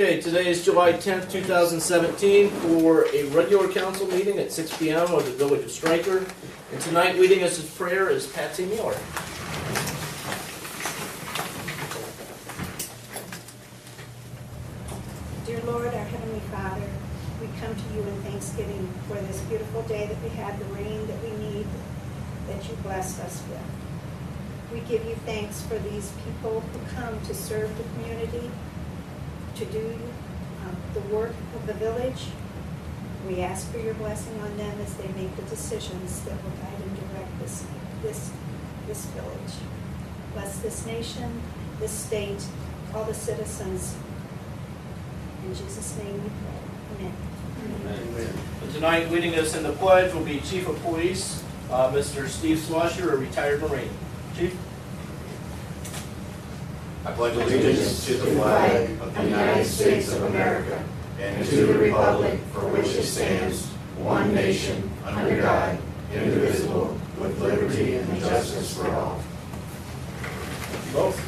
Okay, today is July 10th, 2017, for a regular council meeting at 6 p.m. of the Village of Stryker. And tonight, leading us in prayer is Patsy Mueller. Dear Lord, our Heavenly Father, we come to you in thanksgiving for this beautiful day that we had, the rain that we need, that you blessed us with. We give you thanks for these people who come to serve the community, to do the work of the village. We ask for your blessing on them as they make the decisions that will guide and direct this village. Bless this nation, this state, all the citizens. In Jesus' name we pray. Amen. Amen. And tonight, leading us in the pledge will be Chief of Police, Mr. Steve Swasher, a retired Marine. Chief? I pledge allegiance to the flag of the United States of America and to the republic for which it stands, one nation, under God, indivisible, with liberty and justice for all. Both.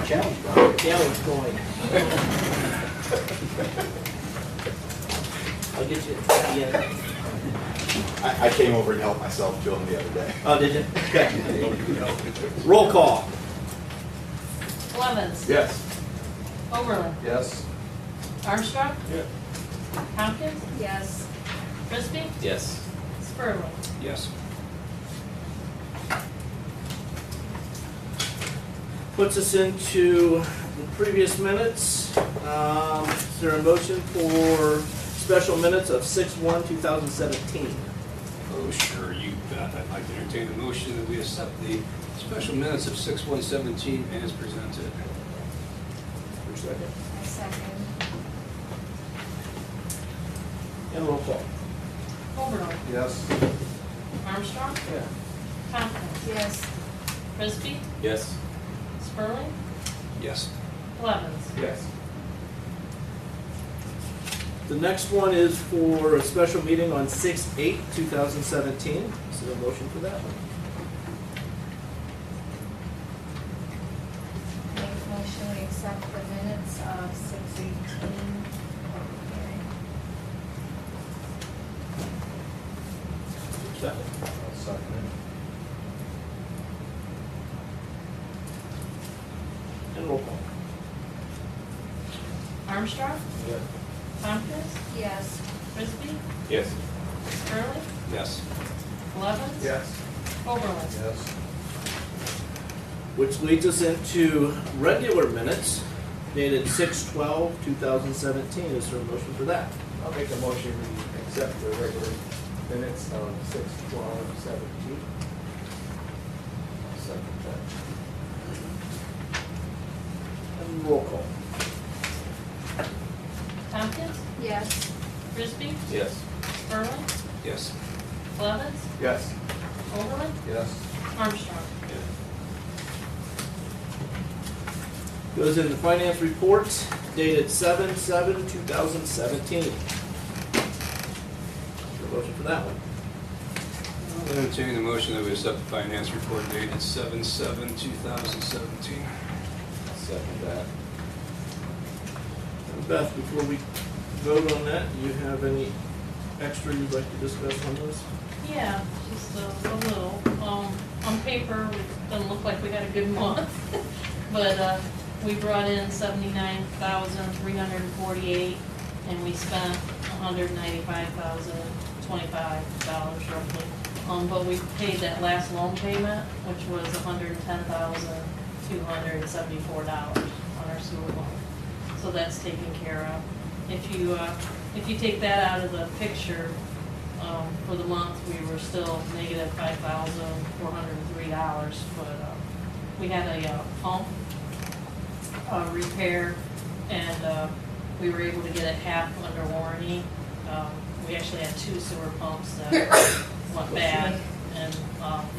Challenge going. I'll get you at the end. I came over and helped myself to him the other day. Oh, did you? Okay. Roll call. Levens. Yes. Oberlin. Yes. Armstrong. Yeah. Tompkins. Yes. Frisbee. Yes. Spurling. Yes. Puts us into the previous minutes. Is there a motion for special minutes of 6/1/2017? Oh, sure, you bet. I'd like to entertain a motion that we accept the special minutes of 6/1/17 as presented. For a second. I second. And roll call. Oberlin. Yes. Armstrong. Yeah. Tompkins. Yes. Frisbee. Yes. Spurling. Yes. Levens. Yes. The next one is for a special meeting on 6/8/2017. Is there a motion for that one? Make a motion, we accept the minutes of 6/18 public hearing. Second. And roll call. Armstrong. Yeah. Tompkins. Yes. Frisbee. Yes. Spurling. Yes. Levens. Yes. Oberlin. Yes. Which leads us into regular minutes dated 6/12/2017. Is there a motion for that? I'll make a motion to accept the regular minutes of 6/12/17. Second that. And roll call. Tompkins. Yes. Frisbee. Yes. Spurling. Yes. Levens. Yes. Oberlin. Yes. Armstrong. Goes in the finance report dated 7/7/2017. A motion for that one. I'll entertain the motion that we accept the finance report dated 7/7/2017. Second that. And Beth, before we vote on that, do you have any extra you'd like to discuss on this? Yeah, just a little. On paper, it doesn't look like we had a good month, but we brought in $79,348, and we spent $195,025 roughly. But we paid that last loan payment, which was $110,274 on our sewer loan. So that's taken care of. If you take that out of the picture, for the month, we were still negative $5,403, but we had a pump repair, and we were able to get it half under warranty. We actually had two sewer pumps that went bad, and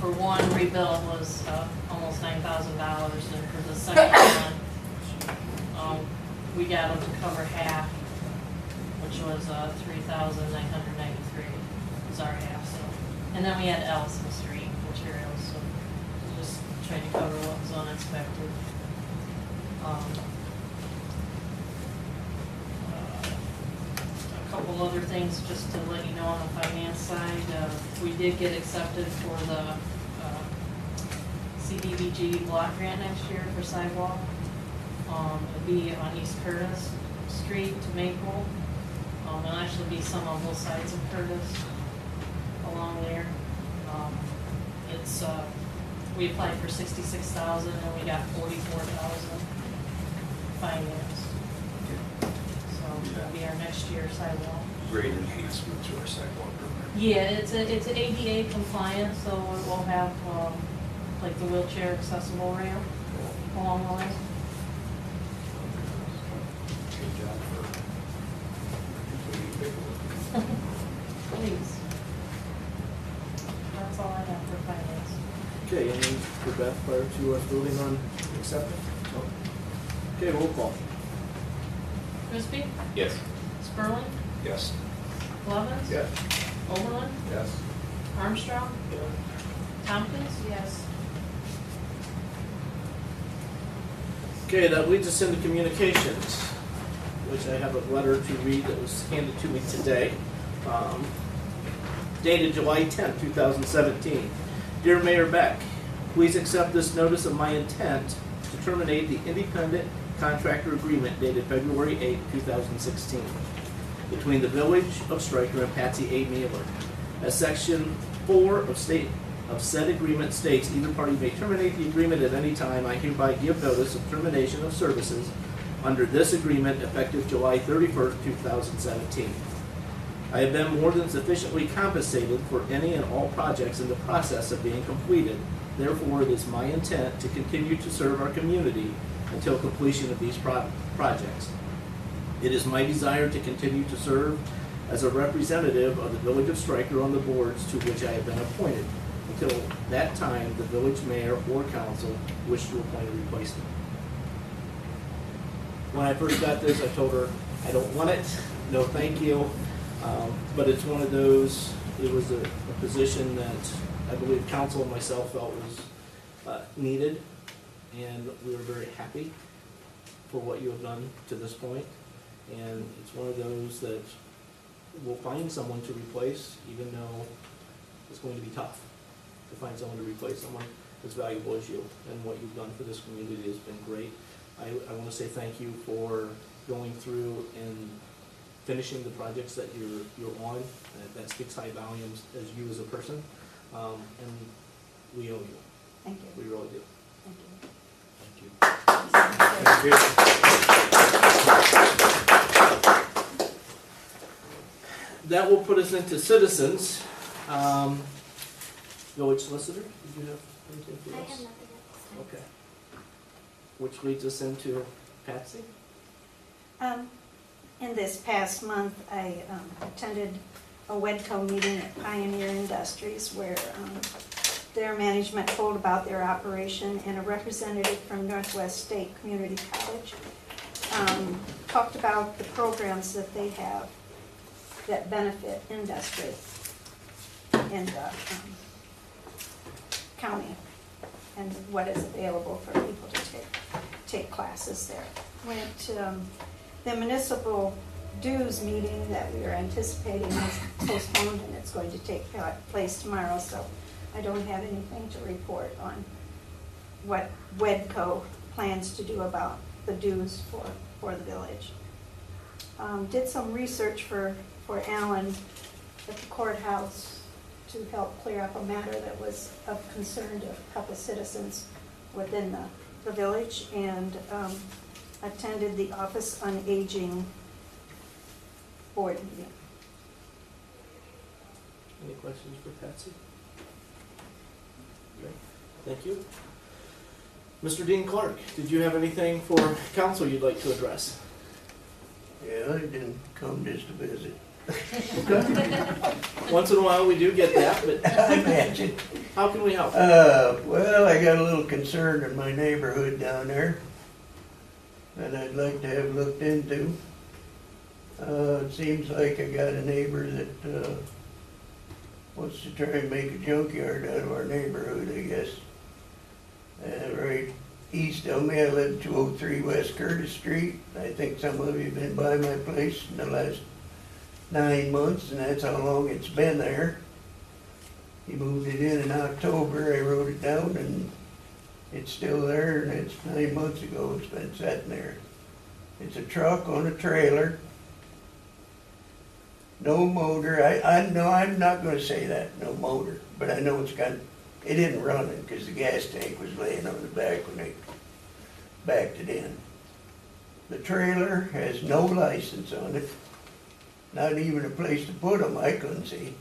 for one rebuild was almost $9,000, and for the second one, we got them to cover half, which was $3,993 was our half. So, and then we had Ellison Street materials, so just trying to cover what was unexpected. other things just to let you know on the finance side. We did get accepted for the CDBG block grant next year for sidewalk. It'll be on East Curtis Street to Maple. It'll actually be some on both sides of Curtis along there. It's, we applied for 66,000 and we got 44,000 financed. So it'll be our next year sidewalk. Great enhancement to our sidewalk program. Yeah, it's an ADA compliant, so it will have, like the wheelchair accessible ramp along the way. Good job for completing paperwork. Please. That's all I have for finance. Okay, anything for Beth prior to us voting on acceptance? No. Okay, roll call. Crispy? Yes. Spurling? Yes. Blevins? Yes. Overland? Yes. Armstrong? Tompkins? Yes. Okay, that leads us into communications, which I have a letter to read that was handed to me today, dated July 10th, 2017. Dear Mayor Beck, please accept this notice of my intent to terminate the independent contractor agreement dated February 8, 2016, between the Village of Stryker and Patsy A. Mueller. As Section 4 of said agreement states, either party may terminate the agreement at any time. I hereby give notice of termination of services under this agreement effective July 31st, 2017. I have been more than sufficiently compensated for any and all projects in the process of being completed. Therefore, it is my intent to continue to serve our community until completion of these projects. It is my desire to continue to serve as a representative of the Village of Stryker on the boards to which I have been appointed. Until that time, the village mayor or council wish to appoint a replacement. When I first got this, I told her, I don't want it, no thank you. But it's one of those, it was a position that I believe council and myself felt was needed, and we were very happy for what you have done to this point. And it's one of those that we'll find someone to replace, even though it's going to be tough to find someone to replace someone as valuable as you. And what you've done for this community has been great. I want to say thank you for going through and finishing the projects that you're on. That speaks high volumes as you as a person, and we owe you. Thank you. We really do. Thank you. Thank you. That will put us into citizens. Village solicitor, did you have anything for us? I have nothing at this Okay. Which leads us into Patsy. In this past month, I attended a WEDCO meeting at Pioneer Industries where their management told about their operation, and a representative from Northwest State Community College talked about the programs that they have that benefit industry in the county and what is available for people to take classes there. Went to the municipal dues meeting that we were anticipating was postponed, and it's going to take place tomorrow, so I don't have anything to report on what WEDCO plans to do about the dues for the village. Did some research for Alan at the courthouse to help clear up a matter that was of concern to a couple citizens within the village, and attended the Office on Aging board meeting. Any questions for Patsy? Okay, thank you. Mr. Dean Clark, did you have anything for council you'd like to address? Yeah, I didn't come just to visit. Once in a while we do get that, but I imagine. how can we help? Well, I got a little concern in my neighborhood down there that I'd like to have looked into. It seems like I got a neighbor that wants to try and make a junkyard out of our neighborhood, I guess. Right east of me, I live 203 West Curtis Street. I think some of you have been by my place in the last 9 months, and that's how long it's been there. He moved it in October, I wrote it down, and it's still there, and it's 9 months ago it's been sitting there. It's a truck on a trailer. No motor, I know, I'm not gonna say that, no motor, but I know it isn't running, because the gas tank was laying on the back when they backed it in. The trailer has no license on it, not even a place to put them, I couldn't see.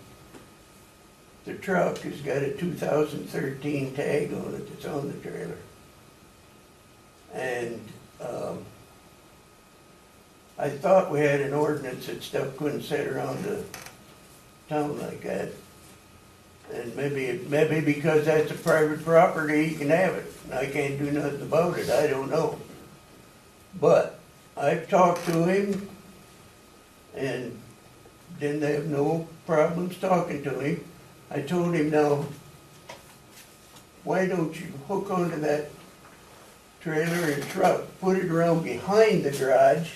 The truck has got a 2013 tag on it that's on the trailer. And, I thought we had an ordinance that stuff couldn't sit around the town like that. And maybe because that's a private property, you can have it. I can't do nothing about it, I don't know. But I've talked to him and didn't have no problems talking to him. I told him, now, why don't you hook onto that trailer and truck, put it around behind the garage,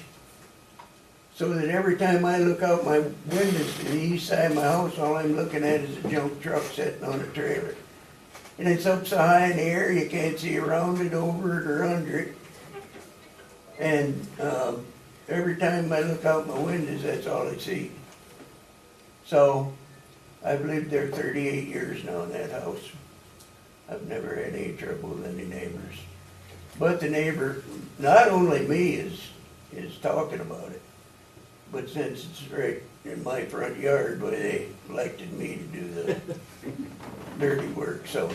so that every time I look out my windows to the east side of my house, all I'm looking at is a junk truck sitting on a trailer. And it's up so high in the air, you can't see around it, over it, or under it. And every time I look out my windows, that's all I see. So, I've lived there 38 years now in that house. I've never had any trouble with any neighbors. But the neighbor, not only me, is talking about it. But since it's right in my front yard, why they elected me to do the dirty work, so.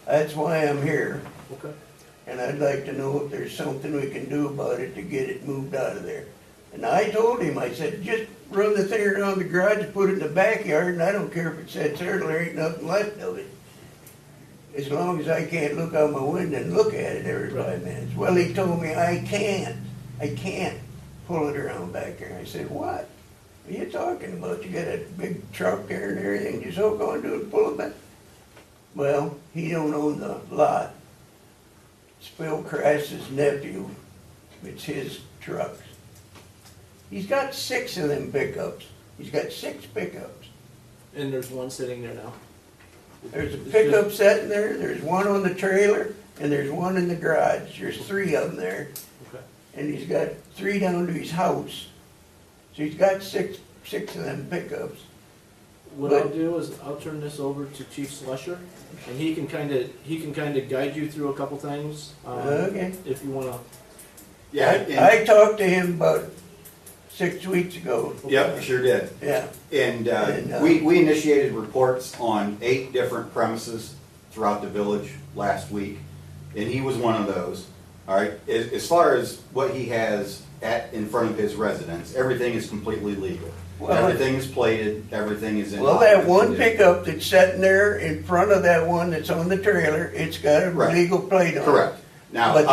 That's why I'm here, Okay. and I'd like to know if there's something we can do about it to get it moved out of there. And I told him, I said, just run the thing around the garage and put it in the backyard, and I don't care if it sits there, there ain't nothing left of it. As long as I can't look out my window and look at it every 5 minutes. Well, he told me I can't pull it around back there. I said, what are you talking about? You got a big truck there and everything, just hook onto it and pull it back? Well, he don't own the lot. It's Phil Crass's nephew. It's his trucks. He's got 6 of them pickups. He's got 6 pickups. And there's one sitting there now. There's a pickup sitting there, there's one on the trailer, and there's one in the garage. There's 3 of them there. Okay. And he's got 3 down to his house. So he's got six of them pickups. What I'll do is I'll turn this over to Chief Slusher, and he can kind of guide you through a couple things. Okay. If you wanna. Yeah, and- I talked to him about 6 weeks ago. Yep, you sure did. Yeah, And And, we initiated reports on 8 different premises throughout the village last week, and he was one of those. All right, as far as what he has in front of his residence, everything is completely legal. Well, Everything is plated, everything is in. well, that operative one condition. pickup that's sitting there in front of that one that's on the trailer, it's got a Right. legal plate on it. Correct. Now, But the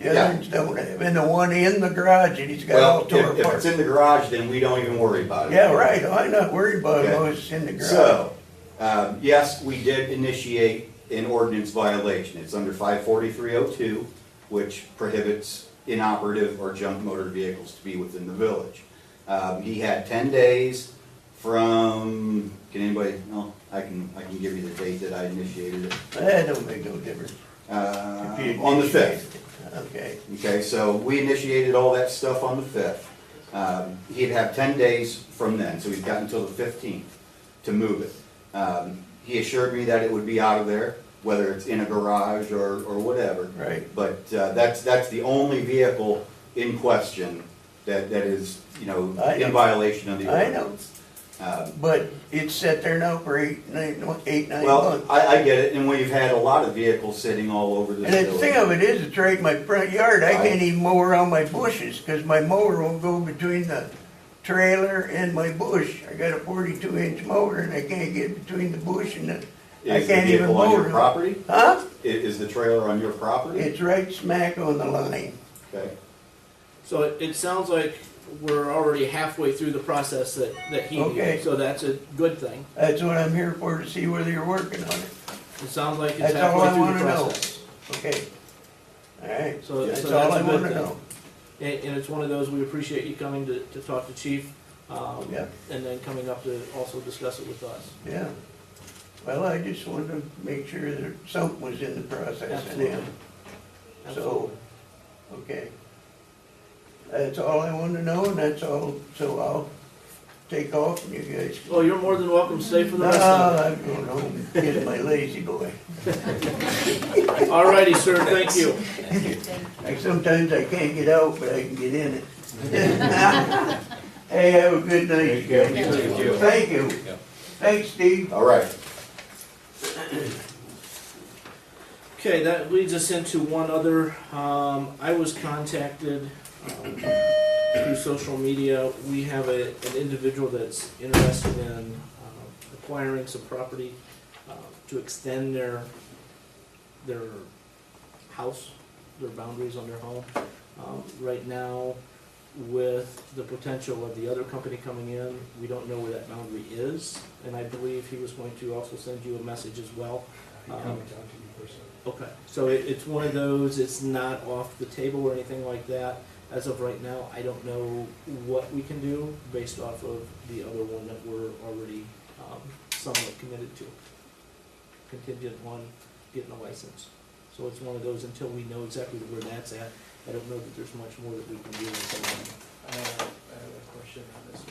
yeah. other ones don't have, and the one in the garage, and he's got all Well, tore if apart. it's in the garage, then we don't even worry about it. Yeah, right, I'm not worried about it, Okay. when it's in the garage. So, yes, we did initiate an ordinance violation. It's under 54302, which prohibits inoperative or junk motor vehicles to be within the village. He had 10 days from, can anybody, no, I can give you the date that I initiated it. That don't make no difference. If you On the initiate 5th. it. Okay, Okay, so we initiated all that stuff on the 5th. He'd have 10 days from then, so he's got until the 15th to move it. He assured me that it would be out of there, whether it's in a garage or whatever. right. But that's the only vehicle in question that is, I know. in violation of the I know. ordinance. But it's sat there now for 9 Well, months. I get it, and we've had a lot of vehicles sitting all over this And the village. thing of it is, it's right in my front yard, I Right. can't even mow around my bushes, cause my mower won't go between the trailer and my bush. I got a 42-inch mower and I can't get between the bush and I Is the can't even vehicle on mow your it. property? Huh? Is the trailer on your property? It's right smack on the line. Okay. So it sounds like we're already halfway through the process that he Okay. needs, so that's a good thing. That's what I'm here for, to see whether you're working on it. It sounds like it's That's all halfway I through wanna the know. process. Okay. Alright, So that's so all that's I a good wanna thing. know. And it's one of those, we appreciate you coming to talk to Chief, Yeah. and then coming up to also discuss it with us. Yeah. Well, I just wanted to make sure that something was in the process Absolutely. anyhow. Absolutely. Okay. That's all I wanted to know, and that's all, so I'll take off and you guys. Well, you're more than welcome to stay for the No, rest of I'm going home, get my lazy boy. it. All righty, sir, thank you. Like sometimes I can't get out, but I can get in it. Hey, have a good night, you guys. Thank you. Thank you. Yeah. Thanks, Steve. All right. Okay, that leads us into one other, I was contacted, through social media. We have an individual that's interested in, acquiring some property, to extend their house, their boundaries on their home. Right now, with the potential of the other company coming in, we don't know where that boundary is, and I believe he was going to also send you a message as well. He come and talk to you personally. Okay, so it's one of those, it's not off the table or anything like that. As of right now, I don't know what we can do based off of the other one that we're already somewhat committed to. Contingent on getting a license. So it's one of those, until we know exactly where that's at, I don't know that there's much more that we can do until then. I have a question on this,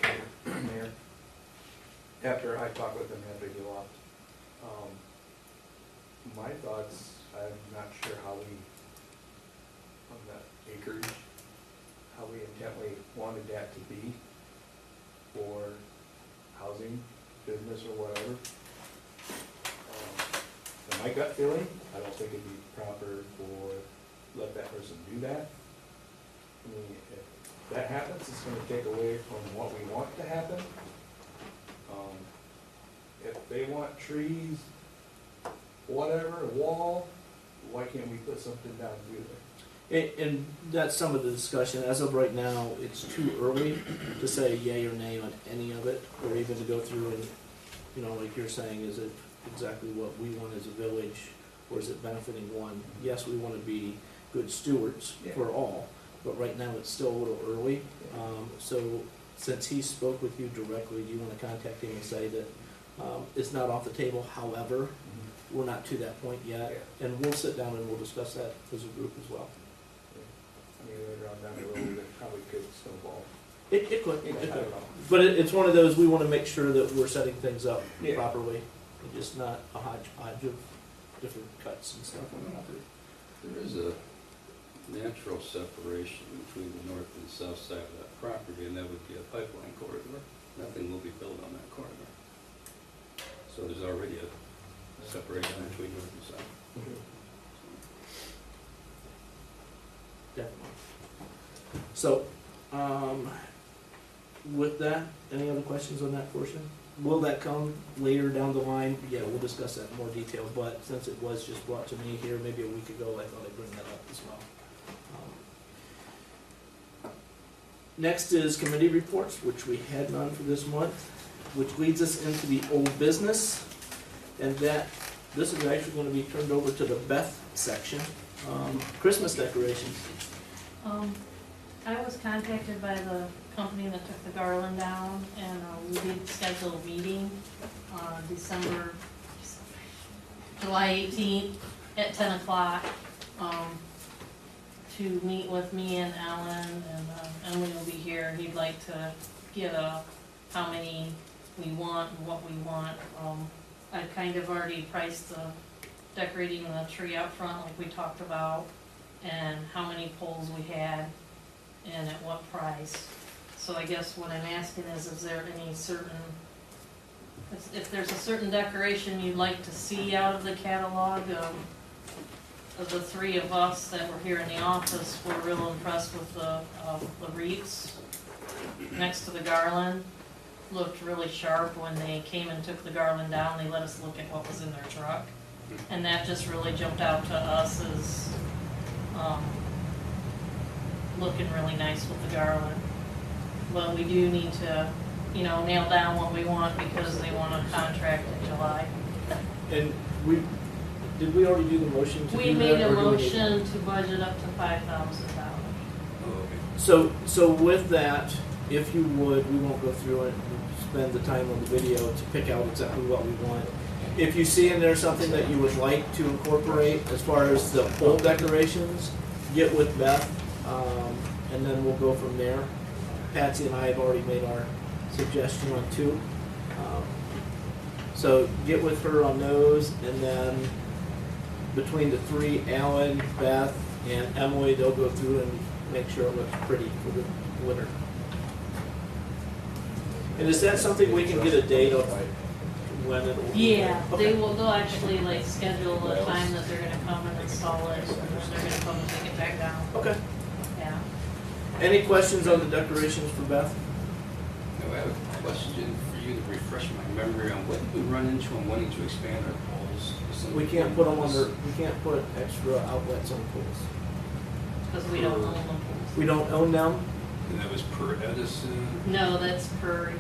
Mayor. After I talked with him after he left, my thoughts, I'm not sure how we, on that acreage, how we intently wanted that to be for housing, business, or whatever. In my gut feeling, I don't think it'd be proper for, let that person do that. I mean, if that happens, it's gonna take away from what we want to happen. If they want trees, whatever, a wall, why can't we put something down through there? And that's some of the discussion. As of right now, it's too early to say yay or nay on any of it, or even to go through and, you know, like you're saying, is it exactly what we want as a village, or is it benefiting one? Yes, we want to be good stewards for all, but right now it's still a little early. So since he spoke with you directly, do you want to contact him and say that it's not off the table, however, we're not to that point yet, and we'll sit down and we'll discuss that as a group as well. I mean, later on down the road, it probably could snowball. It could, I it could. don't know. But it's one of those, we want to make sure that we're setting things up Yeah. properly, and just not a hodgepodge of different cuts and stuff on the property. There is a natural separation between the north and south side of that property, and that would be a pipeline corridor. Nothing will be built on that corridor. So there's already a separation between north and south. Definitely. So, with that, any other questions on that portion? Will that come later down the line? Yeah, we'll discuss that in more detail, but since it was just brought to me here maybe a week ago, I thought I'd bring that up as well. Next is committee reports, which we had none for this month, which leads us into the old business. And this is actually gonna be turned over to the Beth section. Christmas decorations. I was contacted by the company that took the garland down, and we did schedule a meeting on July 18th at 10 o'clock, to meet with me and Alan, and Emily will be here. He'd like to get how many we want and what we want. I've kind of already priced the decorating the tree out front like we talked about, and how many poles we had, and at what price. So I guess what I'm asking is there any certain, if there's a certain decoration you'd like to see out of the catalog? Of the three of us that were here in the office, we're real impressed with the wreaths next to the garland. Looked really sharp when they came and took the garland down. They let us look at what was in their truck. And that just really jumped out to us as looking really nice with the garland. But we do need to, nail down what we want, because they want a contract in July. And did we already do the motion to do that? We made a or do we need- motion to budget up to $5,000. Oh, okay. So with that, if you would, we won't go through it and spend the time on the video to pick out exactly what we want. If you see in there something that you would like to incorporate as far as the pole decorations, get with Beth, and then we'll go from there. Patsy and I have already made our suggestion on 2. So get with her on those, and then between the 3, Alan, Beth, and Emily, they'll go through and make sure it looks pretty for the winter. And is that something we can get a date of when it'll? Yeah, Okay. they'll actually like schedule a time that they're gonna come and install it, and then they're gonna come and take it back down, Okay. yeah. Any questions on the decorations for Beth? Now, I have a question for you to refresh my memory on what did we run into on wanting to expand our poles? We can't put them under, we can't put extra outlets on poles. Because we don't own them. We don't own them. And that was per Edison? No, that's per,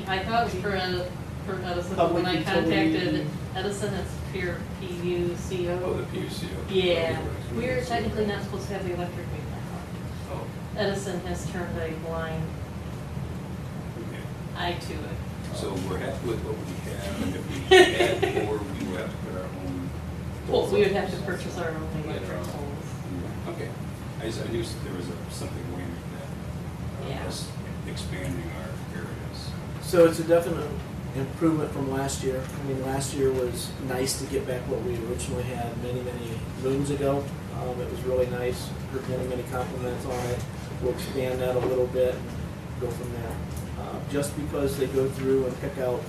I thought it was per Edison, but Public when I utility. contacted Edison, it's pure Oh, PUCO. the PUCO. Yeah, we're technically not supposed to have the electric meter now. Oh, Edison has turned a blind okay. eye to it. So we're happy with what we have, and if we add more, we will have to put our own. Well, we would have to purchase our own Yeah. electric poles. Okay. I knew there was something going with that. Yeah. Us expanding our areas. So it's a definite improvement from last year. I mean, last year was nice to get back what we originally had many, many moons ago. It was really nice. Heard many, many compliments on it. We'll expand that a little bit and go from there. Just because they go through and pick out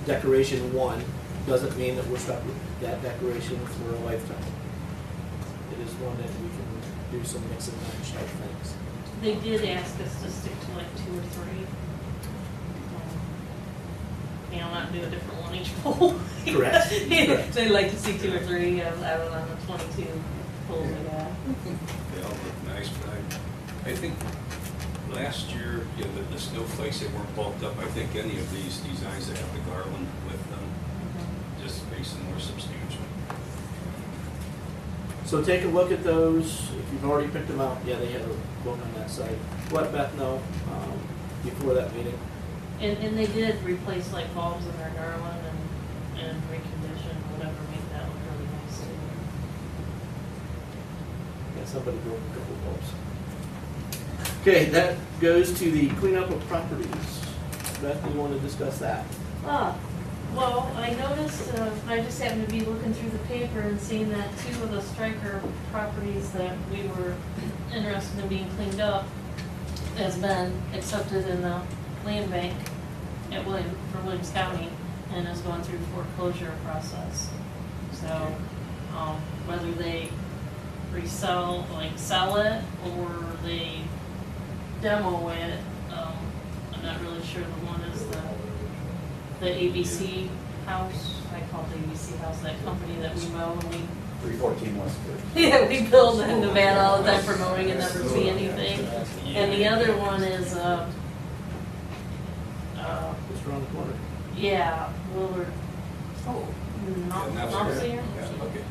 decoration 1 doesn't mean that we're stuck with that decoration for a lifetime. It is one that we can do some mix and match type things. They did ask us to stick to like 2 or 3. Not do a different one each pole. Correct. Correct. They like to see 2 or 3 out of the 22 poles we got. They all look nice, but I think last year, you know, the snowflakes, they weren't bulked up. I think any of these designs that have the garland with them just makes them more substantial. So take a look at those. If you've already picked them out, yeah, they have a book on that site. Let Beth know before that meeting. And they did replace like bulbs in their garland and recondition, whatever, make that look really nice too. Yeah, somebody broke a couple of bulbs. Okay, that goes to the cleanup of properties. Beth, do you want to discuss that? Well, I noticed, I just happened to be looking through the paper and seeing that 2 of the striker properties that we were interested in being cleaned up has been accepted in the land bank at for Williams County and is going through the foreclosure process. So, whether they resell, like sell it, or they demo it, I'm not really sure. The one is the ABC house, I call it the ABC house, that company that we mow and we 314 West Third. yeah, we build in Nevada all the time for mowing and never see anything. And the other one is, Just around the corner. yeah, Willard, Not Knox fair. here. Yeah, okay.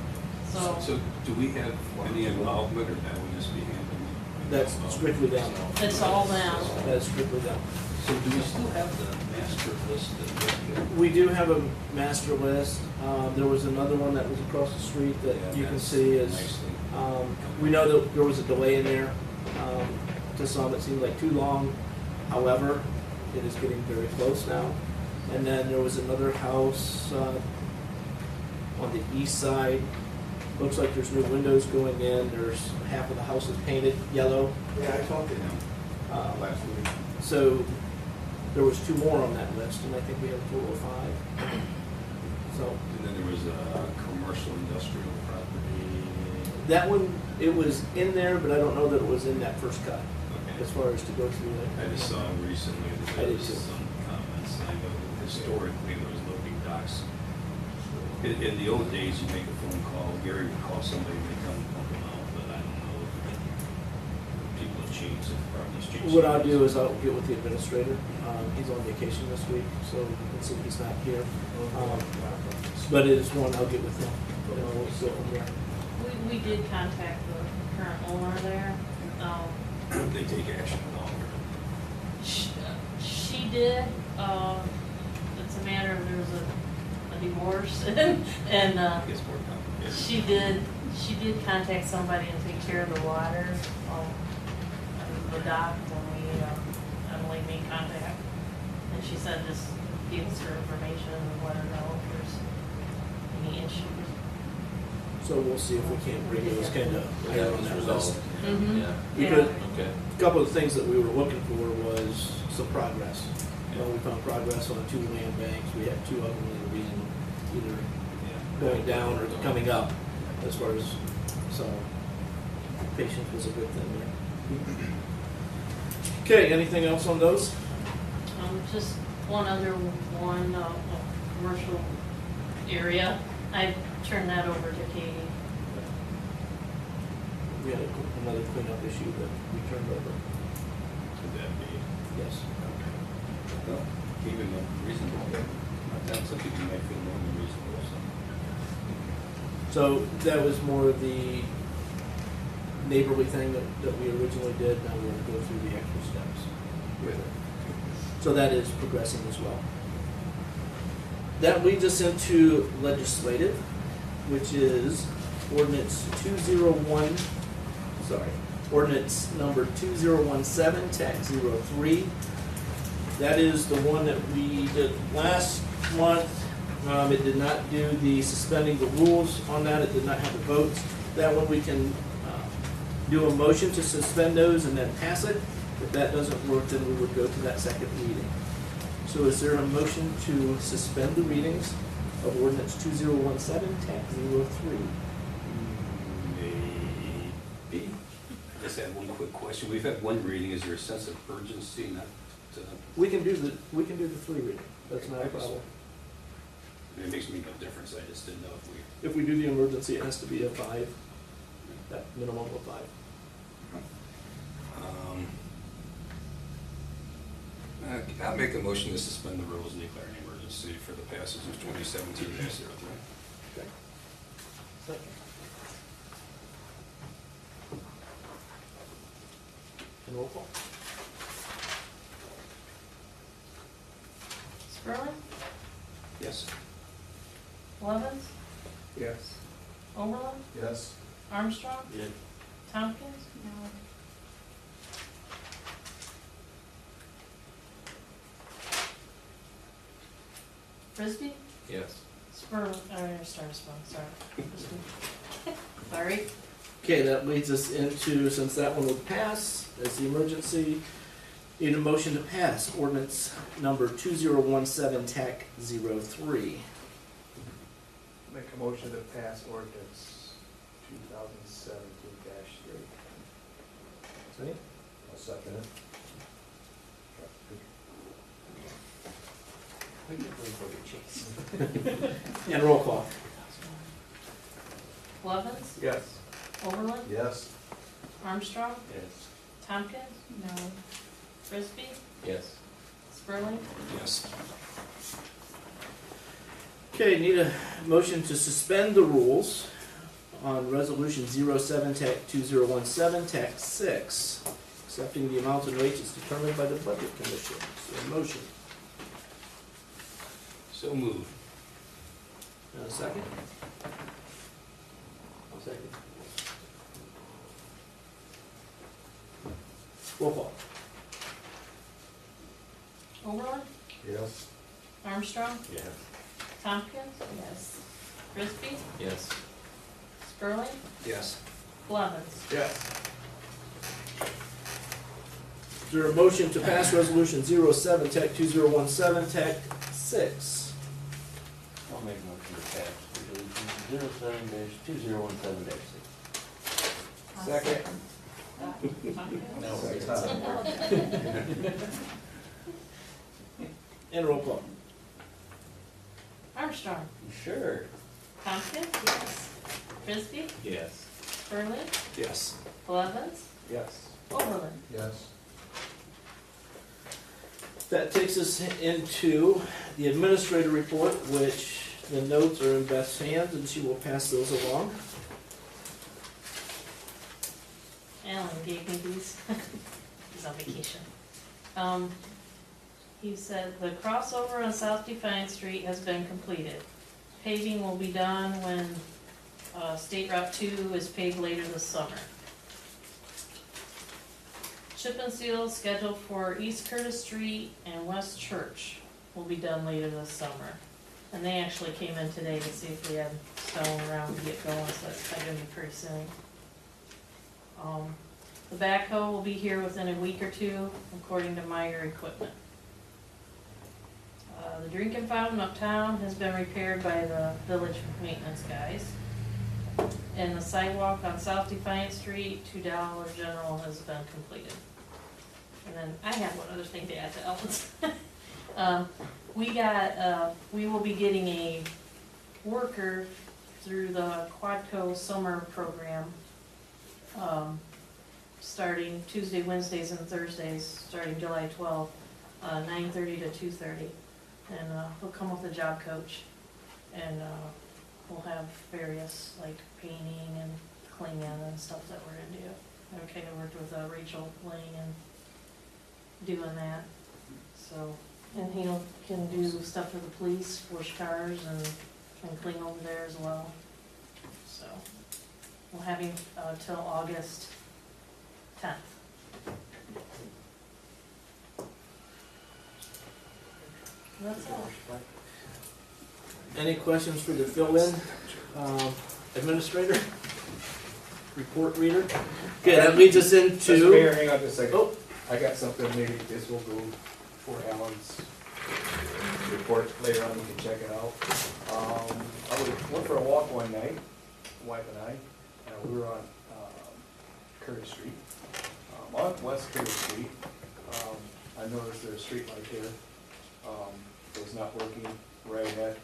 So, So do we have any involvement, or that would just be handled? That's strictly them. it's all them. That's strictly them. So do we still have the master list that We do have a master list. There was another one that was across the street that you can see is, nicely? we know that there was a delay in there. To some, it seemed like too long. However, it is getting very close now. And then there was another house on the east side. Looks like there's new windows going in. There's half of the house is painted yellow. Yeah, I talked to him last week. So there was 2 more on that list, and I think we have a total of 5. So And then there was a commercial industrial property. that one, it was in there, but I don't know that it was in that first cut Okay. as far as to go through it. I just saw recently that I there did was too. some comments. I know historically there was loading docks. In the old days, you make a phone call, Gary would call somebody, and they'd come and pump them out, but I don't know if people have changed, if properties changed. What I'll do is I'll get with the administrator. He's on vacation this week, so you can see he's not here. But it is one I'll get with him. And we'll go from there. We did contact the current owner there. Did they take action at all? She did, it's a matter of, there was a divorce, and, I guess more complicated. she did contact somebody and take care of the water, the dock when we, Emily made contact. And she said just give us her information and let her know if there's any issues. So we'll see if we can't bring those kind of higher on that list. Mhm. Yeah. We Yeah. could- Okay. A couple of things that we were looking for was some progress. We found progress on 2 land banks. We had 2 of them that were being either Yeah. going down or coming up as far as, so patience was a good thing there. Okay, anything else on those? Just one other one, commercial area. I turned that over to Katie. We had another cleanup issue that we turned over. Could that be? Yes. Well, keeping them reasonable, but that's some people might feel more than reasonable, so. So that was more of the neighborly thing that we originally did. Now we're going to go through the extra steps with it. So that is progressing as well. That leads us into legislative, which is ordinance ordinance number 2017, tax 03. That is the one that we did last month. It did not do the suspending the rules on that. It did not have the votes. That one we can do a motion to suspend those and then pass it. If that doesn't work, then we would go to that second reading. So is there a motion to suspend the readings of ordinance 2017, tax 03? Maybe. I just had one quick question. We've had one reading. Is there a sense of urgency not to? We can do the 3 reading. That's not a problem. It makes me no difference. I just didn't know if we. If we do the emergency, it has to be a 5, that minimum of 5. I'll make a motion to suspend the rules and declare an emergency for the passage of 2017-03. Okay. Second. And roll call. Sperling, Yes. Levens, Yes. Oberlin, Yes. Armstrong, Yeah. Tompkins, No. Frisbee, Yes. Sperling, sorry. Sorry. Okay, that leads us into, since that one would pass as the emergency, need a motion to pass ordinance number 2017, TAC 03. Make a motion to pass ordinance 2017-3. See? I'll second it. And roll call. Levens, Yes. Oberlin, Yes. Armstrong, Yes. Tompkins, No. Frisbee, Yes. Sperling, Yes. Okay, need a motion to suspend the rules on resolution 07, TAC 2017, TAC 6, accepting the amounts and rates as determined by the Budget Commission. So a motion. So moved. And a second? I'll second. Roll call. Oberlin, Yes. Armstrong, Yes. Tompkins, Yes. Frisbee, Yes. Sperling, Yes. Levens. Yes. Is there a motion to pass resolution 07, TAC 2017, TAC 6? I'll make a motion to pass resolution 07-2017-6. I'll Second. And roll call. Armstrong, Sure. Tompkins, Yes. Frisbee, Yes. Sperling, Yes. Levens, Yes. Oberlin. Yes. That takes us into the administrator report, which the notes are in Beth's hands, and she will pass those along. Alan gave me these. He's on vacation. He said the crossover on South Defiance Street has been completed. Paving will be done when State Route 2 is paved later this summer. Chip and seal scheduled for East Curtis Street and West Church will be done later this summer. And they actually came in today to see if we had stone around to get going, so it's probably gonna be pretty soon. The backhoe will be here within a week or two, according to Meyer Equipment. The drinking fountain uptown has been repaired by the village maintenance guys. And the sidewalk on South Defiance Street to Dollar General has been completed. And then I have one other thing to add to Ellen's. We will be getting a worker through the Quadco summer program, starting Tuesday, Wednesdays, and Thursdays, starting July 12th, 9:30 to 2:30. And he'll come with a job coach, and we'll have various, like, painting and cleaning and stuff that we're gonna do. I kind of worked with Rachel Lang and doing that, so, and he can do stuff for the police, wash cars, and clean over there as well. So, we'll have him till August 10th. That's all. Any questions for the fill-in administrator? Report reader? Okay, that leads us Mr. into. Mayor, hang on just a second. Oh, I got something, maybe this will go for Alan's report later on, we can check it out. I went for a walk one night, wife and I, and we were on Curtis Street, on West Curtis Street. I noticed there's a street light here, it was not working right at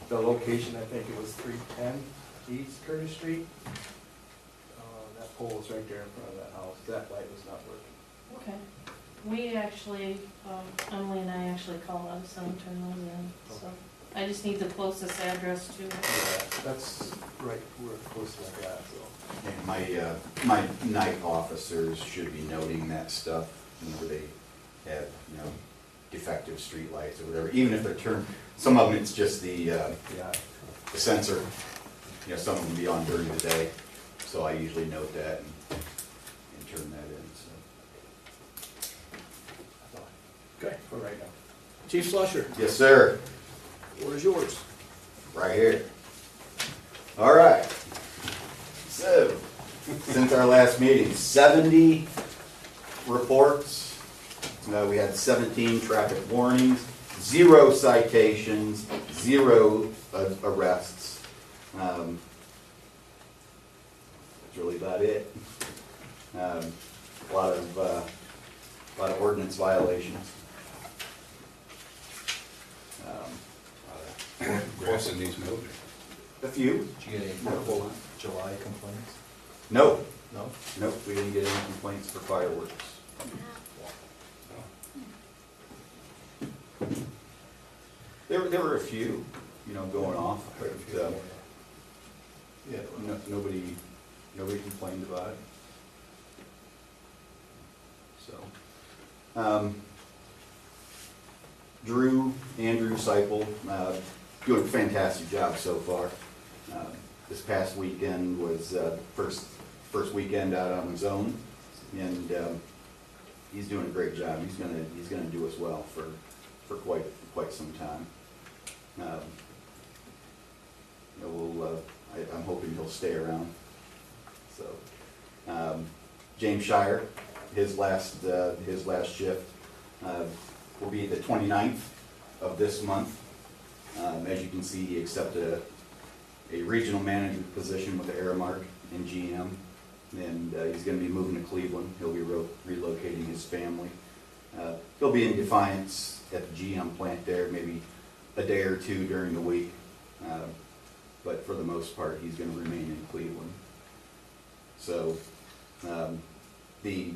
the location, I think it was 310 East Curtis Street. That pole was right there in front of that house, that light was not working. Okay. We actually, Emily and I actually called up some and turned those in, so. I just need the closest address to it. Yeah, that's right, we're close to like that, so. And my night officers should be noting that stuff whenever they have, defective streetlights or whatever, even if they're turned, some of them it's just the Yeah, sensor, some of them be on during the day, so I usually note that and turn that in, so. that's all okay. for right now. Chief Slusher, Yes, sir, what is yours? right here. All right, so, since our last meeting, 70 reports. We had 17 traffic warnings, 0 citations, 0 arrests. That's really about it. A lot of ordinance violations. Grass in these movies. A few. Did you get any July complaints? No, No? nope, we didn't get any complaints for fireworks. There were a few, going off, but Yeah. nobody complained about it. So, Andrew Seipel, doing a fantastic job so far. This past weekend was first weekend out on his own, and he's doing a great job. He's gonna do us well for quite some time. I'm hoping he'll stay around. So, James Shire, his last shift will be the 29th of this month. As you can see, he accepted a regional manager position with the Aramark in GM, and he's going to be moving to Cleveland. He'll be relocating his family. He'll be in Defiance at the GM plant there, maybe a day or two during the week, but for the most part, he's going to remain in Cleveland. So, the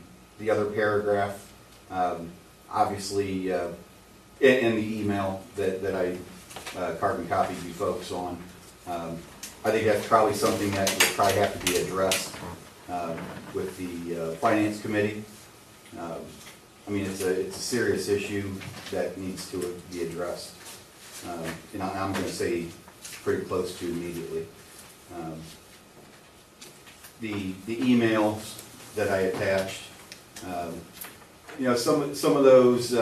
other paragraph, obviously, in the email that I carbon copied you folks on, I think that's probably something that will probably have to be addressed with the Finance Committee. I mean, it's a serious issue that needs to be addressed. And I'm going to say pretty close to immediately. The emails that I attached, you know, some of those,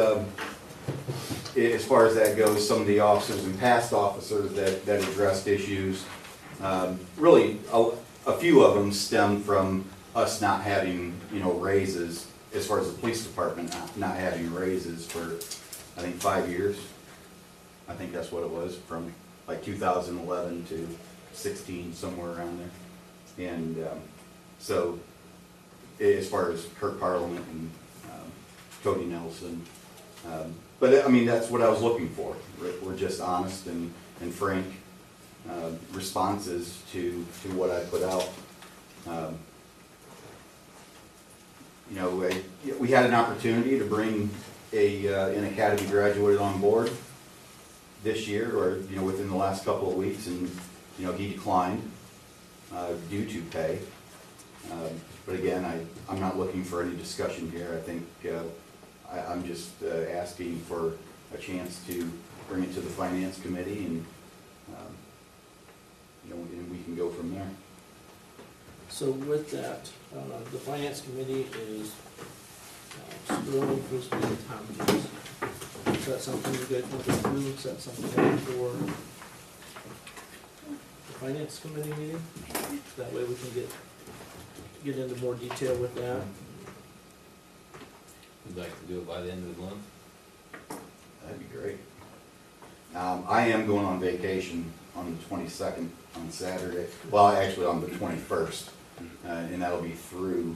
as far as that goes, some of the officers and past officers that addressed issues, really a few of them stem from us not having, you know, raises, as far as the police department not having raises for, I think, 5 years. I think that's what it was, from like 2011 to 16, somewhere around there. And so, as far as Kirk Parliament and Cody Nelson, but I mean, that's what I was looking for. We're just honest and frank responses to what I put out. You know, we had an opportunity to bring an Academy graduate on board this year, or, you know, within the last couple of weeks, and, you know, he declined due to pay. But again, I'm not looking for any discussion here. I think I'm just asking for a chance to bring it to the Finance Committee, and you know, and we can go from there. So with that, the Finance Committee is Sterling, Frisbee, and Tompkins. Is that something you guys want to approve? Is that something for the Finance Committee meeting? That way we can get into more detail with that. Would like to do it by the end of the month? That'd be great. I am going on vacation on the 22nd, on Saturday. Well, actually on the 21st, and that'll be through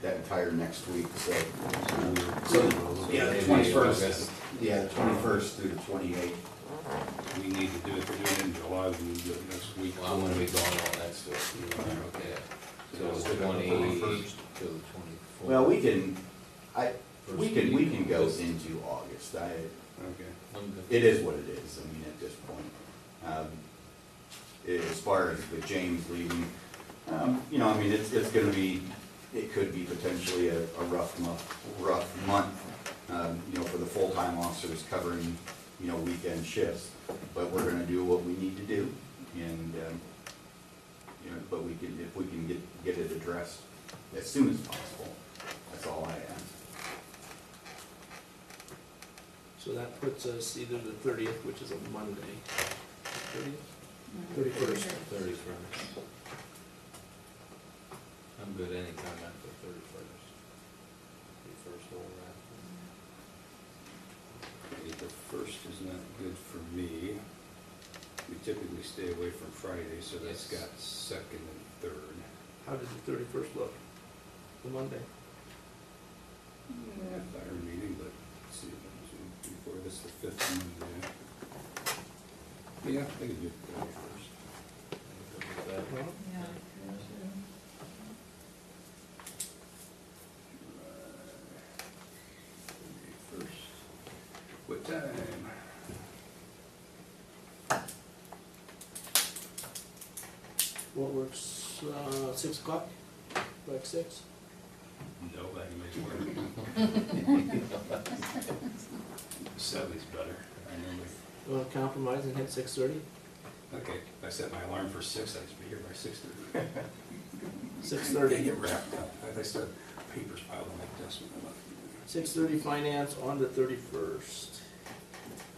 that entire next week. So yeah, the 21st. Yeah, the 21st through the 28th. We need to do it, if we're doing it in July, we need to do it next week. Well, I'm gonna be gone all next week. Okay. So it's 21st to the 24th. Well, we can go into August. Okay. I'm good. It is what it is. I mean, at this point, as far as with James leaving, you know, I mean, it's going to be, it could be potentially a rough month, you know, for the full-time officers covering, you know, weekend shifts. But we're going to do what we need to do, and you know, but if we can get it addressed as soon as possible. That's all I ask. So that puts us either the 30th, which is a Monday. 30th? 31st. 31st. I'm good anytime after 31st. 31st or after. The first is not good for me. We typically stay away from Friday, so that's Yes. got second and third. How did the 31st look? The Monday? Yeah, fire meeting, but let's see, before this, the 5th Monday. Yeah, I can do the 31st. Well, Yeah. First. What time? what works, 6 o'clock? Like 6? No, I can make it work. 7's better. I normally, You want to compromise and hit 6:30? okay, if I set my alarm for 6, I should be here by 6:30. 6:30. Get wrapped up. I still have papers piled on my desk when I'm up. 6:30 finance on the 31st.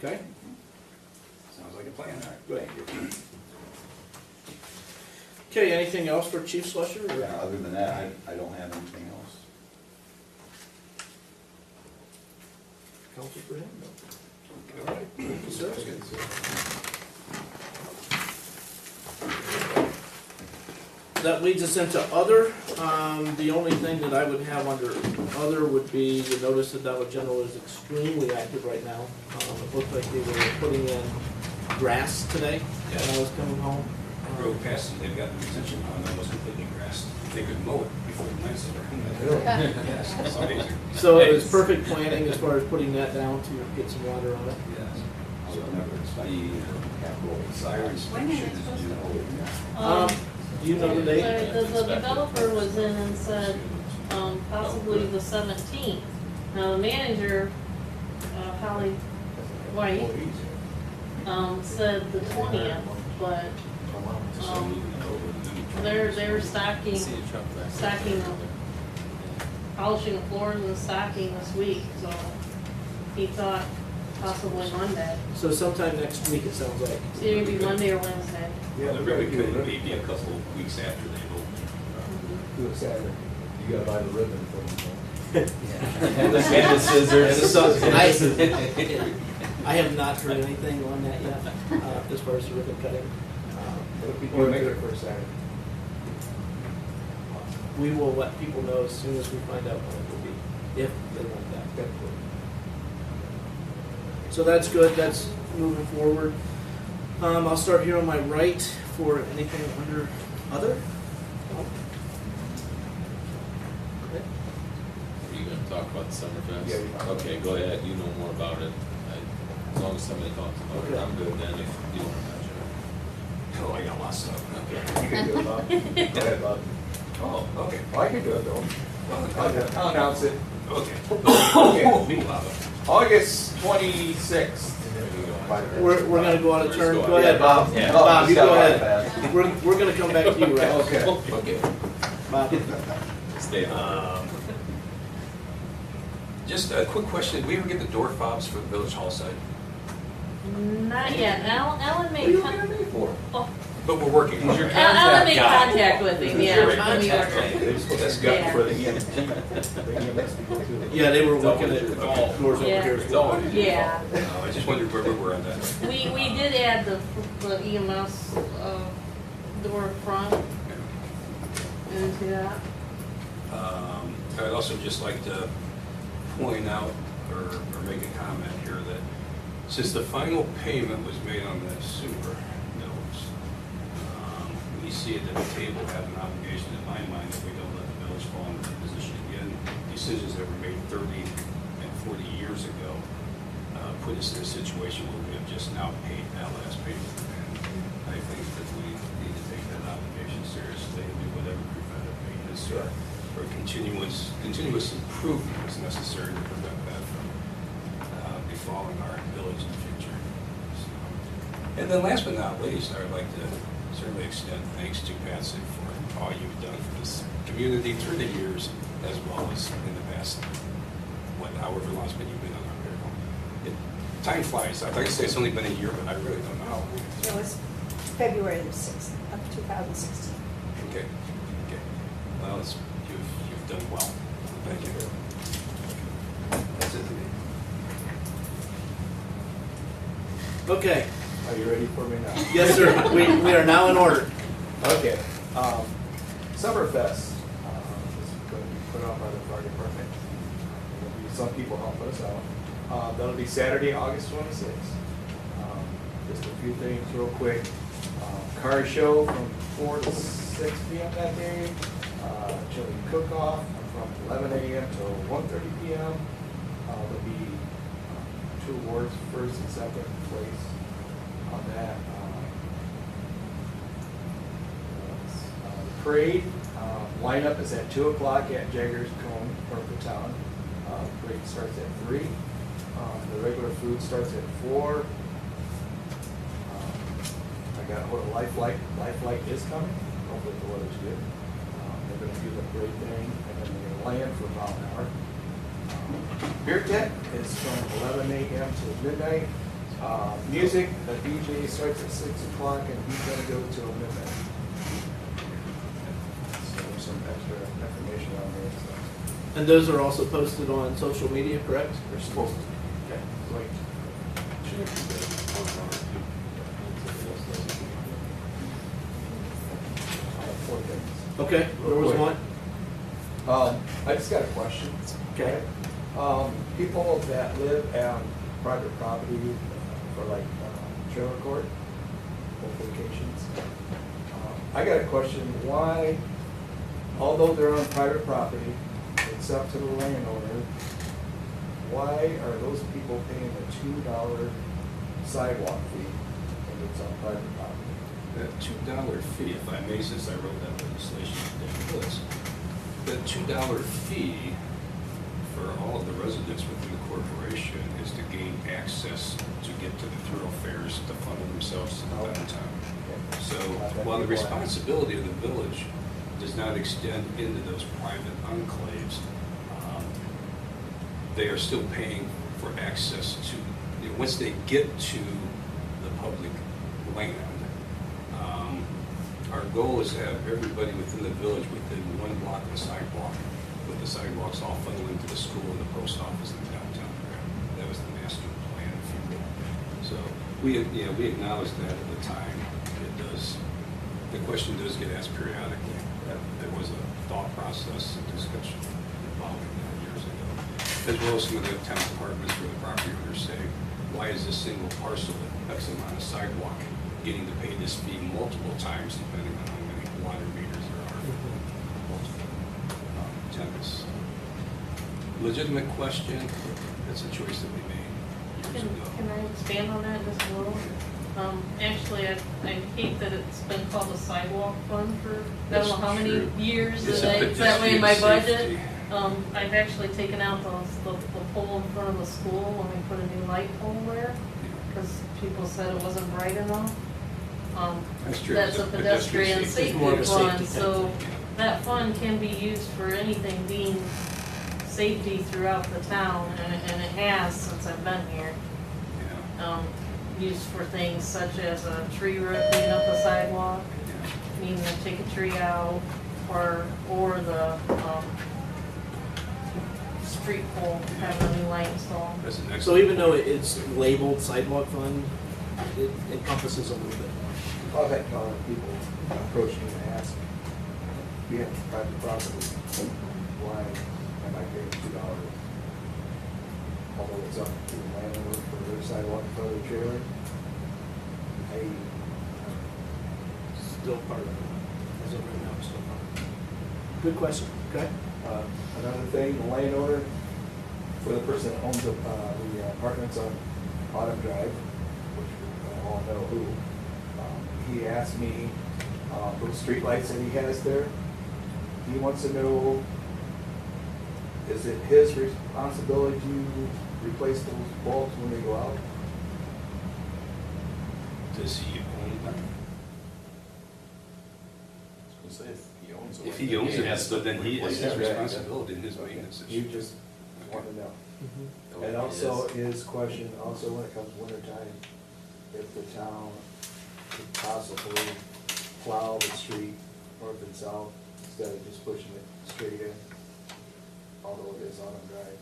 Okay? Sounds like a plan, all right. Good. Okay, anything else for Chief Slusher? or- Yeah, other than that, I don't have anything else. Counsel for him? No. All right, thank you, sir. That leads us into other. The only thing that I would have under other would be the notice that Dollar General is extremely active right now. It looked like they were putting in grass today when I was coming home. I drove past and they've got the retention pond that wasn't completely grassed. They could mow it before the night started. Yes, it's amazing. So it was perfect planning as far as putting that down to get some water on it. Yes. So the sirens When is it function is supposed to due. Um, Do you know the date? The developer was in and said, possibly the 17th. Now, the manager, Holly White, said the 20th, but, they're stocking, polishing the floors and stocking this week, so he thought possibly Monday. So sometime next week, it sounds like. It's either gonna be Monday or Wednesday. Yeah, It really could maybe a couple of weeks after they open. do it Saturday. You gotta buy the ribbon for them. And the scissors. I have not heard anything on that yet, as far as the ribbon cutting. Or make it for Saturday. We will let people know as soon as we find out when it will be, if they want that. So that's good, that's moving forward. I'll start here on my right for anything under other. Okay. Are you gonna talk about the Summerfest? Yeah, we are. Okay, go ahead, you know more about it. As long as somebody talks about it, Okay. I'm good then if you don't touch it. Oh, I got lots of stuff. Okay. You can do it, Bob. Go ahead, Bob. Oh, okay. Well, I can do it though. I'll announce it. Okay. Okay. August 26th. We're gonna go on a turn, go Yeah, ahead, Bob. Yeah. Bob, you Just go gotta ahead. fast. We're gonna come back to you, Rex. Okay. Okay. Bob. Stay on. Just a quick question, did we ever get the door fobs for the village hall side? Not yet. Alan What are made, you looking at me for? oh, But we're working. on it. Alan made contact with him, yeah. You're right, I'm that's working. right. They just That's got Yeah. for the EMT, the EMS people too. Yeah, they were looking always- at all doors over Yeah. here as well. Yeah. I just wondered where we were on that. We did add the EMS, door front into that. I'd also just like to point out or make a comment here that since the final payment was made on the sewer notes, we see it at the table have an obligation in my mind that we don't let the village fall into the position again. Decisions that were made 30 and 40 years ago put us in a situation where we have just now paid that last payment. And I think that we need to take that obligation seriously and do whatever preventive maintenance or continuous improvement is necessary to prevent that from befalling our village in the future. So, and then last but not least, I would like to certainly extend thanks to Patsy for all you've done for this community through the years as well as in the past, however long it's been you've been on our payroll. Time flies. I'd like to say it's only been a year, but I really don't know. It was February the 6th of 2016. Okay. Well, you've done well. Thank you. That's it to me. Okay, Are you ready for me now? yes, sir, we are now in order. Okay. Summerfest is going to be put on by the fire department. There'll be some people helping us out. That'll be Saturday, August 26th. Just a few things real quick. Car show from 4 to 6 p.m. that day. Chili cook-off from 11 a.m. till 1:30 p.m. There'll be 2 awards, first and second place on that. The parade lineup is at 2 o'clock at Jaggers Cone, North Town. Parade starts at 3. The regular food starts at 4. I got what Lifelike is coming. Hopefully the weather's good. They're going to do the parade thing, and then they're going to land for about an hour. Beer tent is from 11 a.m. to midnight. Music, the DJ starts at 6 o'clock, and he's going to go till midnight. So there's some extra information on there. So And those are also posted on social media, correct? they're supposed to. Okay, great. I have 4 things. Okay, there was one. I just got a question. Okay. People that live on private property for like trailer court, both locations. I got a question, why, although they're on private property, it's up to the landowner, why are those people paying a $2 sidewalk fee when it's on private property? that $2 fee, if I may, since I wrote that legislation today, was that $2 fee for all of the residents within the corporation is to gain access to get to the thoroughfares to funnel themselves to the downtown. So while the responsibility of the village does not extend into those private enclaves, they are still paying for access to, once they get to the public land. Our goal is to have everybody within the village within 1 block of the sidewalk, with the sidewalks all funneling to the school and the post office and downtown area. That was the master plan, if you will. So we acknowledged that at the time. The question does get asked periodically. There was a thought process and discussion involving that years ago, as well as some of the town departments where the property owners say, why is this single parcel with X amount of sidewalk getting to pay this fee multiple times depending on how many water meters there are for multiple tenants? Legitimate question. That's a choice that we made years ago. Can I expand on that just a little? Actually, I hate that it's been called a sidewalk fund for, I don't know how many True. years, It's and a it's that way in my pedestrian budget. safety. I've actually taken out the pole in front of the school when we put a new light pole there, because people said it wasn't bright enough. That's true. That's It's a pedestrian It's safety more of a fund, safety so type thing. that fund can be used for anything deemed safety throughout the town, and it has since I've been here. Yeah. Used for things such as a tree root, cleaning up the sidewalk, Yeah. needing to take a tree out, or the, street pole, having a new light installed. That's an excellent. So even though it's labeled sidewalk fund, it encompasses a little bit more. I've had people approach me and ask, we have private property, why am I paying $2? Although it's up to the landlord for their sidewalk in front of the trailer. Still part of it. As of right now, it's still part of it. Good question. Okay. Another thing, the landowner, for the person that owns the apartments on Autumn Drive, which we all know who, he asked me, those streetlights that he has there, he wants to know, is it his responsibility to replace those bulbs when they go out? Does he own them? If he owns it, then he is his responsibility and his maintenance You issue. just want to know. And also his question, also when it comes winter time, if the town could possibly plow the street north and south instead of just pushing it straight in, although it is Autumn Drive.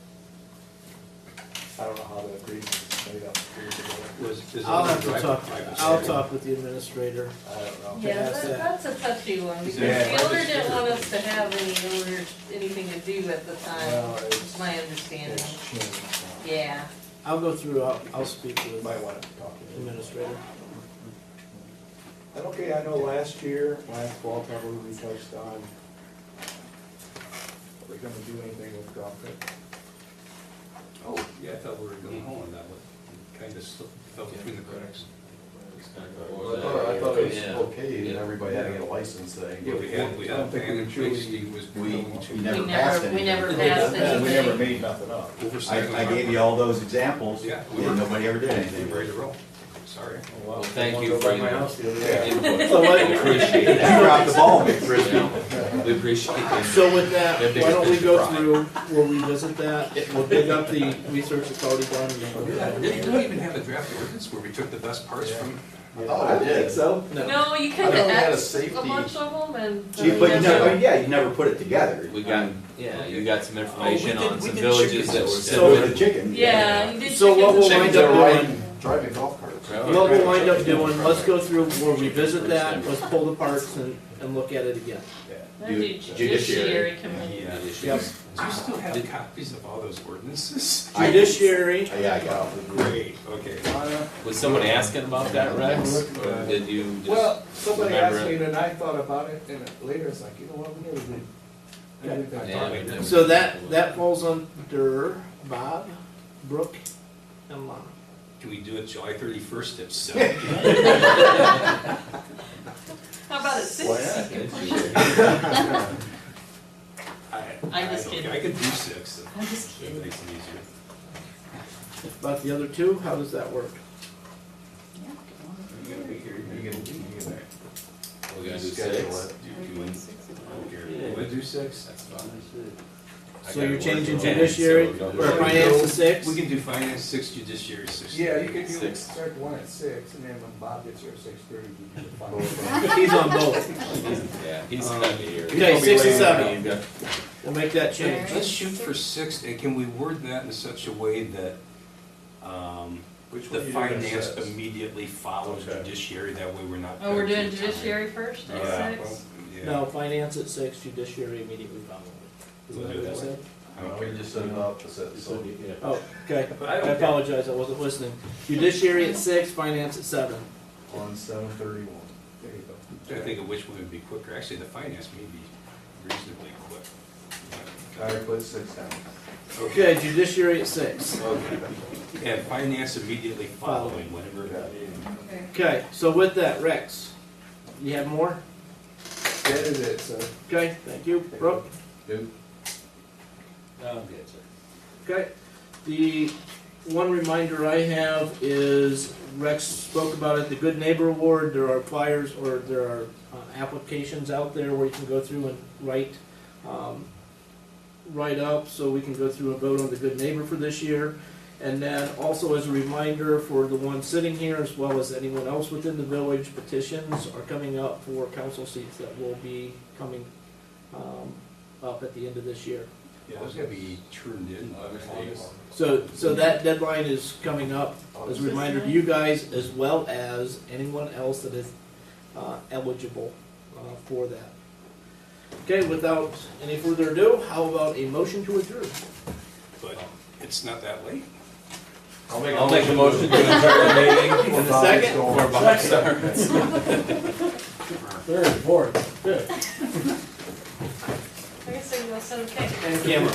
I don't know how the agreement is made up years ago. Is I'll it have to private- talk, private I'll sale? talk with the administrator. I don't know. Yeah, ask that. that's a touchy one, because Yeah. the owner didn't want us to have anything to do at the time, Well, is my understanding. It's changed now. Yeah. I'll go through, I'll speak with Might want to talk to the him. administrator. And okay, I know last fall probably we touched on, are we gonna do anything with Crawford? Oh, yeah, I thought we were going home on that one. Kind of fell between the cracks. I thought it was okay, and everybody had to get a license thing. Yeah, we had I don't a think plan we in truly- place, Steve was going to. We never passed anything. We never passed And we never anything. made nothing up. Oversight. I gave you all those examples, Yeah. and nobody ever did We're anything. ready to roll. Sorry. Well, thank Wanna you go for by my your house the other day. input. So what- We appreciate You that. dropped the ball, McFrisbee. We appreciate it. So with that, Yeah, big why don't we fish to go fry. through, we'll revisit that, we'll dig up the research that's already done. and then we'll go ahead. Didn't we even have a draft ordinance where we took the best parts from? Oh, I it think did. so. No, No, you I kind know of we had a Xed a safety- bunch of them, and. But you never, yeah, you never put it together. We got, yeah, you got some information Oh, we did- on we some did villages that were chickens. So with similar. the chicken. Yeah, you did So what chickens. we'll wind Chickens are up riding, doing, driving golf carts. what we'll wind up doing, let's go through, we'll revisit that, let's pull the parts and look at it again. That'd be Judiciary. judiciary committee. Yep. Do you still have copies of all those ordinances? Judiciary, Yeah, I got all the Great, okay. Was someone asking about that, Rex? Or did you just? Well, somebody remember asked me it? and I thought about it and later it's like, you know what, we never did. I think I Yeah, thought we we did. never- so that falls under Bob, Brooke, and Lana. Can we do it July 31st at 7? How about at 6? Why not? I'm just kidding. I could do 6. I'm just kidding. That makes it easier. About the other two, how does that work? You gotta be here, you gotta be there. We're gonna do Schedule 6. it. Do 2 and, I don't care. You wanna do 6? That's fine. I So gotta you're work changing till 10, judiciary, so we don't or do- finance to 6? We can do finance 6, judiciary 6. Yeah, you could do, 6. start the one at 6, and then when Bob gets here at 6:30, you do the final. He's on both. Yeah, he's gonna be here. Okay, 6 and 7. You've got- We'll make that change. Let's shoot for 6, and can we word that in such a way that, Which the one you doing at finance six? immediately follows Okay. judiciary, that way we're not. Oh, we're doing back to time. judiciary first Yeah, at well, 6? yeah. No, finance at 6, judiciary immediately following. We'll Is do that what that you way. said? I don't No, care. we just set it opposite, so. Oh, okay. But I I don't care. apologize, I wasn't listening. Judiciary at 6, finance at 7. On 7/31. There you go. I'm trying to think of which one would be quicker. Actually, the finance may be reasonably quick. I put 6 down. Okay, judiciary at 6. Okay. And finance immediately following, whatever. Okay. Okay, so with that, Rex, you have more? That is it, sir. Okay, thank you. Brooke? Good. No, I'm good, sir. Okay. The one reminder I have is Rex spoke about it, the Good Neighbor Award. There are flyers or there are applications out there where you can go through and write up so we can go through and vote on the Good Neighbor for this year. And then also as a reminder for the one sitting here as well as anyone else within the village, petitions are coming up for council seats that will be coming up at the end of this year. Yeah, those gotta be turned in. August. So that deadline is coming up as a reminder to you guys as well as anyone else that is eligible for that. Okay, without any further ado, how about a motion to adjourn? But it's not that late. I'll make a motion to adjourn the meeting. In a second? Before Bob starts. Third, fourth, fifth. I guess they must have, okay. And camera.